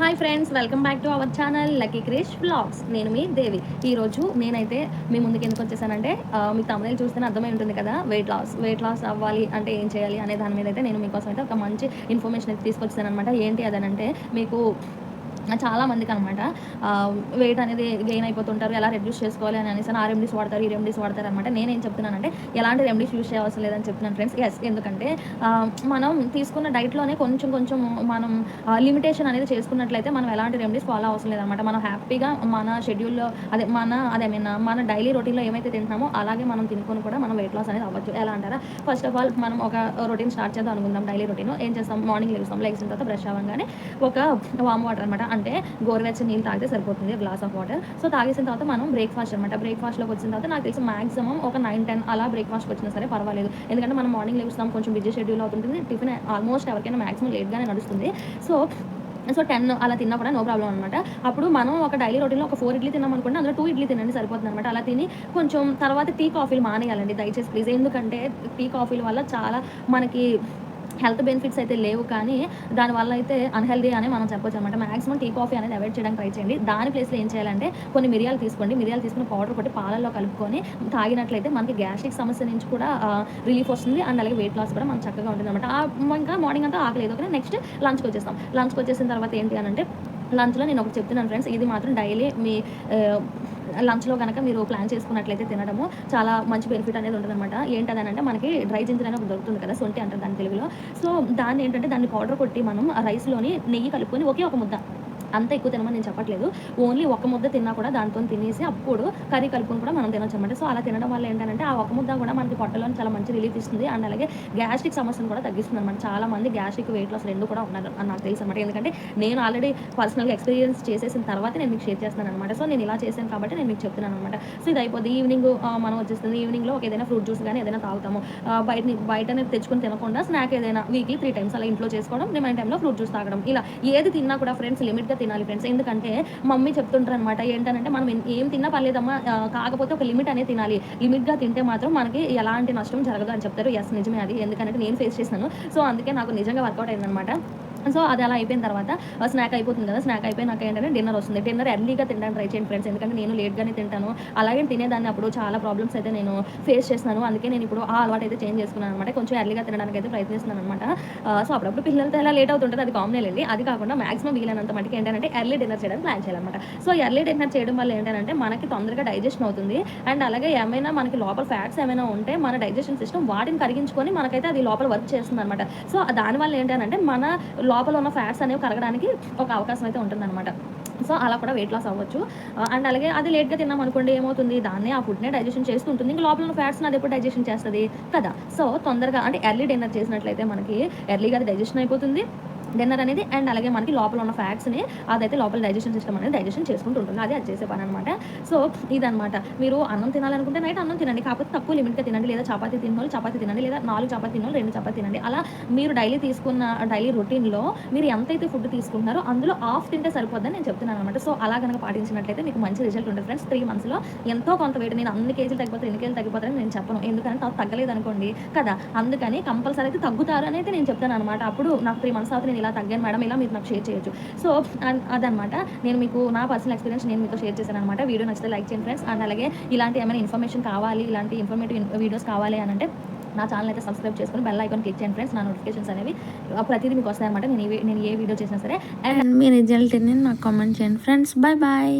Hi friends, welcome back to our channel Lucky Krish vlogs. నేను మీ దేవి. ఈరోజు నేనైతే మీ ముందుకు ఎందుకు వచ్చేసానంటే మీకు తమిళ చూస్తేనే అర్థమై ఉంటుంది కదా, వెయిట్ లాస్ అవ్వాలి అంటే ఏం చేయాలి అనే దాని మీద అయితే నేను మీకోసం అయితే ఒక మంచి ఇన్ఫర్మేషన్ అయితే తీసుకొచ్చాను అనమాట. ఏంటి అదనంటే మీకు చాలా మందికనమాట వెయిట్ అనేది గెయిన్ అయిపోతుంటారు. ఎలా రెడ్యూస్ చేసుకోవాలి అని అనేసి ఆ రెమెడీస్ వాడతారు, ఈ రెమెడీస్ వాడతారనమాట. నేనేం చెప్తున్నానంటే ఎలాంటి రెమెడీస్ యూజ్ చేయవలసిన లేదని చెప్తున్నాను ఫ్రెండ్స్. ఎందుకంటే మనం తీసుకున్న డైట్‌లోనే కొంచెం మనం లిమిటేషన్ అనేది చేసుకున్నట్లయితే మనం ఎలాంటి రెమెడీస్ ఫాలో అవసరం లేదనమాట. మనం హ్యాపీగా మన షెడ్యూల్‌లో మన డైలీ రొటీన్‌లో ఏమైతే తింటున్నామో అలాగే మనం తినుకొని కూడా మనం వెయిట్ లాస్ అనేది అవ్వచ్చు. ఎలా అంటారా? ఫస్ట్ ఆఫ్ ఆల్ మనం ఒక రొటీన్ స్టార్ట్ చేద్దాం అనుకుందాం. డైలీ రొటీన్ ఏం చేస్తాం? మార్నింగ్ లెగిసిన తర్వాత బ్రష్ అవ్వంగానే ఒక వార్మ్ వాటర్ అనమాట, అంటే గోరువెచ్చని నీళ్ళు తాగితే సరిపోతుంది, గ్లాస్ ఆఫ్ వాటర్. సో తాగేసిన తర్వాత మనం బ్రేక్ఫాస్ట్ అనమాట. బ్రేక్ఫాస్ట్‌లోకి వచ్చిన తర్వాత నాకు తెలిసి మాక్సిమం ఒక 9, 10 అలా బ్రేక్ఫాస్ట్‌కి వచ్చినా సరే పర్వాలేదు. ఎందుకంటే మనం మార్నింగ్ లెగుస్తాం, కొంచెం బిజీ షెడ్యూల్ అవుతుంటుంది. టిఫిన్ ఆల్మోస్ట్ ఎవరికైనా మాక్సిమం లేట్‌గానే నడుస్తుంది. సో 10 అలా తిన్నా కూడా నో ప్రాబ్లమ్ అనమాట. అప్పుడు మనం ఒక డైలీ రొటీన్‌లో ఒక 4 ఇడ్లీ తిన్నామనుకోండి, అందులో 2 ఇడ్లీ తినండి సరిపోతుందనమాట. అలా తిని కొంచెం తర్వాత టీ, కాఫీలు మానేయాలండి దయచేసి ప్లీజ్. ఎందుకంటే టీ, కాఫీల వల్ల చాలా మనకి హెల్త్ బెనిఫిట్స్ అయితే లేవు, కానీ దానివల్ల అయితే అన్‌హెల్తీ అని మనం చెప్పొచ్చనమాట. మాక్సిమం టీ, కాఫీ అనేది అవాయిడ్ చేయడానికి ట్రై చేయండి. దాని ప్లేస్‌లో ఏం చేయాలంటే కొన్ని మిరియాలు తీసుకోండి. మిరియాలు తీసుకొని పౌడర్ కొట్టి పాలల్లో కలుపుకొని తాగినట్లయితే మనకి గ్యాస్ట్రిక్ సమస్య నుంచి కూడా రిలీఫ్ వస్తుంది. అండ్ అలాగే వెయిట్ లాస్ కూడా మనకు చక్కగా ఉంటుందనమాట. ఇంకా మార్నింగ్ అంతా ఆకలేదు. ఓకేనా, నెక్స్ట్ లంచ్‌కొచ్చేస్తాం. లంచ్‌కొచ్చేసిన తర్వాత ఏంటి అనంటే లంచ్‌లో నేను ఒకటి చెప్తున్నాను ఫ్రెండ్స్. ఇది మాత్రం డైలీ మీ లంచ్‌లో గనక మీరు ప్లాన్ చేసుకున్నట్లయితే తినడము చాలా మంచి బెనిఫిట్ అనేది ఉంటదనమాట. ఏంటదనంటే మనకి డ్రై జింజర్ అని ఒకటి దొరుకుతుంది కదా, సొంఠి అంటారు దాన్ని తెలుగులో. సో దాన్నేంటంటే దాన్ని పౌడర్ కొట్టి మనం ఆ రైస్‌లోని నెయ్యి కలుపుకొని ఒకే ఒక ముద్ద, అంత ఎక్కువ తినమని నేను చెప్పట్లేదు. ఓన్లీ ఒక ముద్ద తిన్నా కూడా దాంతోని తినేసి అప్పుడు కర్రీ కలుపుకొని కూడా మనం తినొచ్చనమాట. సో అలా తినడం వల్ల ఏంటనంటే ఆ ఒక ముద్ద కూడా మనకి పొట్టలోని చాలా మంచి రిలీఫ్ ఇస్తుంది. అండ్ అలాగే గ్యాస్ట్రిక్ సమస్యను కూడా తగ్గిస్తుందనమాట. చాలా మంది గ్యాస్ట్రిక్, వెయిట్ లాస్ 2 కూడా ఉన్నారు అని నాకు తెలుసనమాట. ఎందుకంటే నేను ఆల్రెడీ పర్సనల్‌గా ఎక్స్‌పీరియన్స్ చేసేసిన తర్వాత నేను మీకు షేర్ చేస్తున్నాననమాట. సో నేను ఇలా చేశాను కాబట్టి నేను మీకు చెప్తున్నాననమాట. సో ఇది అయిపోద్ది. ఈవినింగ్ మనం వచ్చేస్తుంది. ఈవినింగ్‌లో ఏదైనా ఫ్రూట్ జ్యూస్ గానీ ఏదైనా తాగుతాము. బయటనే తెచ్చుకొని తినకుండా స్నాక్ ఏదైనా వీక్లీ 3 టైమ్స్ అలా ఇంట్లో చేసుకోవడం, రిమైన్ టైమ్‌లో ఫ్రూట్ జ్యూస్ తాగడం. ఇలా ఏది తిన్నా కూడా ఫ్రెండ్స్ లిమిట్‌గా తినాలి ఫ్రెండ్స్. ఎందుకంటే మమ్మీ చెప్తుంటారనమాట. ఏంటనంటే మనం ఏం తిన్నా పర్లేదమ్మా, కాకపోతే ఒక లిమిట్ అనేది తినాలి. లిమిట్‌గా తింటే మాత్రం మనకి ఎలాంటి నష్టం జరగదు అని చెప్తారు. యెస్, నిజమే అది. ఎందుకంటే నేను ఫేస్ చేశాను. సో అందుకే నాకు నిజంగా వర్కౌట్ అయిందనమాట. సో అది అలా అయిపోయిన తర్వాత స్నాక్ అయిపోతుంది కదా, స్నాక్ అయిపోయినాక ఏంటంటే డిన్నర్ వస్తుంది. డిన్నర్ ఎర్లీగా తినడానికి ట్రై చేయండి ఫ్రెండ్స్. ఎందుకంటే నేను లేట్‌గానే తింటాను. అలాగే తినేదాన్ని అప్పుడు చాలా ప్రాబ్లమ్స్ అయితే నేను ఫేస్ చేస్తున్నాను. అందుకే నేను ఇప్పుడు ఆ అలవాటు అయితే చేంజ్ చేసుకున్నాను అనమాట. కొంచెం ఎర్లీగా తినడానికి అయితే ప్రయత్నిస్తున్నాను అనమాట. సో అప్పుడప్పుడు పిల్లలతో ఎలా లేట్ అవుతుంటది, అది కామనేలెండి. అది కాకుండా మాక్సిమం వీలైనంత మటుకు ఏంటంటే ఎర్లీ డిన్నర్ చేయడానికి ప్లాన్ చేయాలన్నమాట. సో ఎర్లీ డిన్నర్ చేయడం వల్ల ఏంటంటే మనకి తొందరగా డైజెషన్ అవుతుంది. అండ్ అలాగే ఏమైనా మనకి లోపల ఫ్యాట్స్ ఏమైనా ఉంటే మన డైజెషన్ సిస్టమ్ వాటిని కరిగించుకొని మనకైతే అది లోపల వర్క్ చేస్తుందనమాట. సో దానివల్ల ఏంటనంటే మన లోపల ఉన్న ఫ్యాట్స్ అనేవి కరగడానికి ఒక అవకాశం అయితే ఉంటుందనమాట. సో అలా కూడా వెయిట్ లాస్ అవ్వచ్చు. అండ్ అలాగే అది లేట్‌గా తిన్నామనుకోండి, ఏమవుతుంది, దాన్నే ఆ ఫుడ్‌నే డైజెషన్ చేస్తూ ఉంటుంది. ఇంక లోపల ఉన్న ఫ్యాట్స్‌ని అది ఎప్పుడు డైజెషన్ చేస్తది కదా. సో తొందరగా అంటే ఎర్లీ డిన్నర్ చేసినట్లయితే మనకి ఎర్లీగా అది డైజెషన్ అయిపోతుంది డిన్నర్ అనేది. అండ్ అలాగే మనకి లోపల ఉన్న ఫ్యాట్స్‌ని అదైతే లోపల డైజెషన్ సిస్టమ్ అనేది డైజెషన్ చేసుకుంటూ ఉంటుంది. అది చేసే పననమాట. సో ఇదనమాట. మీరు అన్నం తినాలనుకుంటే నైట్ అన్నం తినండి. కాకపోతే తక్కువ లిమిట్‌గా తినండి. లేదా చపాతీ తిన్నోళ్ళు చపాతీ తినండి. లేదా 4 చపాతీ తిన్నోళ్ళు 2 చపాతీ తినండి. అలా మీరు డైలీ తీసుకున్న డైలీ రొటీన్‌లో మీరు ఎంతైతే ఫుడ్ తీసుకుంటున్నారో అందులో హాఫ్ తింటే సరిపోద్దని నేను చెప్తున్నాననమాట. సో అలా గనక పాటించినట్లయితే మీకు మంచి రిజల్ట్ ఉంటుంది ఫ్రెండ్స్. 3 మంత్స్‌లో ఎంతో కొంత వెయిట్, నేను అన్ని కేజీలు తగ్గిపోతారు, ఎన్ని కేజీలు తగ్గిపోతారని నేను చెప్పను. ఎందుకంటే తగ్గలేదనుకోండి కదా, అందుకని కంపల్సరీ అయితే తగ్గుతారు అనేది నేను చెప్తాననమాట. అప్పుడు నాకు 3 మంత్స్ తర్వాత నేను ఇలా తగ్గాను మేడం, ఇలా మీరు నాకు షేర్ చేయొచ్చు. సో అదనమాట. నేను మీకు నా పర్సనల్ ఎక్స్‌పీరియన్స్ నేను మీతో షేర్ చేశాననమాట. వీడియో నచ్చితే లైక్ చేయండి ఫ్రెండ్స్. అండ్ అలాగే ఇలాంటి ఏమైనా ఇన్ఫర్మేషన్ కావాలి, ఇలాంటి ఇన్ఫర్మేటివ్ వీడియోస్ కావాలి అనంటే నా ఛానల్ అయితే సబ్స్క్రైబ్ చేసుకొని బెల్ ఐకాన్ క్లిక్ చేయండి ఫ్రెండ్స్. నా నోటిఫికేషన్స్ అనేవి ప్రతిదీ మీకు వస్తాయన్నమాట. నేను ఏ వీడియో చేసినా సరే. అండ్ మీ రిజల్ట్‌ని నాకు కామెంట్ చేయండి ఫ్రెండ్స్. Bye bye.